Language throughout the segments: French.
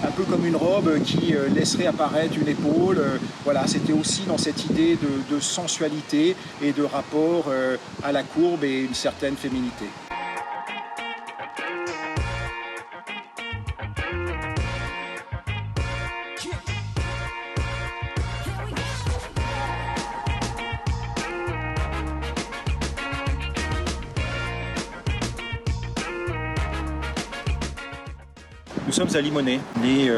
un peu comme une robe qui laisserait apparaître une épaule. Voilà, c'était aussi dans cette idée de sensualité et de rapport à la courbe et une certaine féminité. Nous sommes à Limonest, né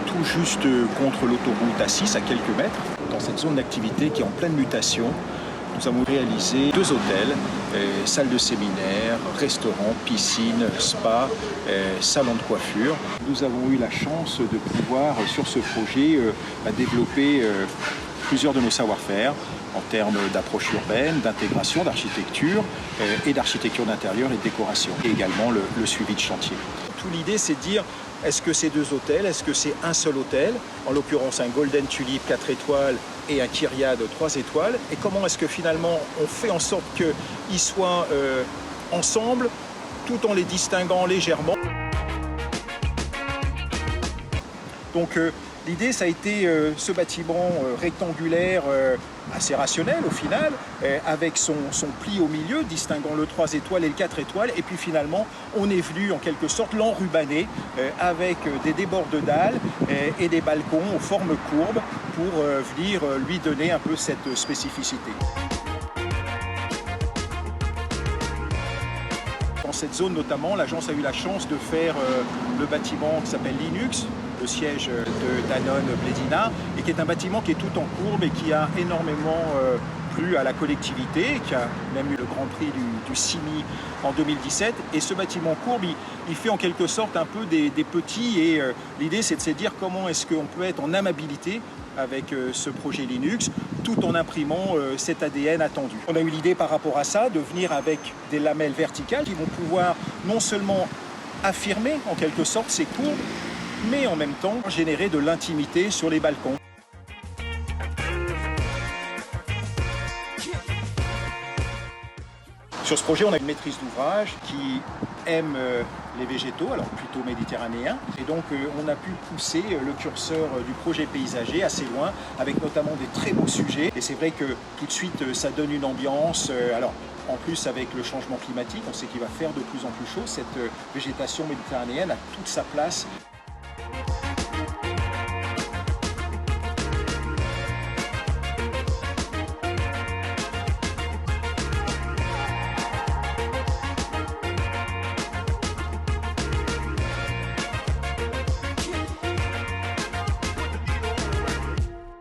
tout juste contre l'autoroute A6 à quelques mètres. Dans cette zone d'activité qui est en pleine mutation, nous avons réalisé 2 hôtels, salle de séminaire, restaurant, piscine, spa, salon de coiffure. Nous avons eu la chance de pouvoir, sur ce projet, développer plusieurs de nos savoir-faire en termes d'approche urbaine, d'intégration, d'architecture et d'architecture d'intérieur et de décoration, et également le suivi de chantier. L'idée, c'est de dire, est-ce que c'est 2 hôtels, est-ce que c'est un seul hôtel, en l'occurrence un Golden Tulip 4 étoiles et un Kyriade 3 étoiles, et comment est-ce que finalement on fait en sorte qu'ils soient ensemble, tout en les distinguant légèrement. Donc l'idée, ça a été ce bâtiment rectangulaire assez rationnel au final, avec son pli au milieu, distinguant le 3 étoiles et le 4 étoiles. Et puis finalement, on est venu en quelque sorte l'enrubanner avec des débords de dalles et des balcons aux formes courbes pour venir lui donner un peu cette spécificité. Dans cette zone notamment, l'agence a eu la chance de faire le bâtiment qui s'appelle Linux, le siège de Danone Blédina, et qui est un bâtiment qui est tout en courbe et qui a énormément plu à la collectivité, qui a même eu le Grand Prix du CIMI en 2017. Et ce bâtiment courbe, il fait en quelque sorte un peu des petits, et l'idée c'est de se dire comment est-ce qu'on peut être en amabilité avec ce projet Linux, tout en imprimant cet ADN attendu. On a eu l'idée par rapport à ça de venir avec des lamelles verticales qui vont pouvoir non seulement affirmer en quelque sorte ces courbes, mais en même temps générer de l'intimité sur les balcons. Sur ce projet, on a une maîtrise d'ouvrage qui aime les végétaux, alors plutôt méditerranéens, et donc on a pu pousser le curseur du projet paysager assez loin, avec notamment des très beaux sujets. Et c'est vrai que tout de suite, ça donne une ambiance. Alors, en plus, avec le changement climatique, on sait qu'il va faire de plus en plus chaud. Cette végétation méditerranéenne a toute sa place.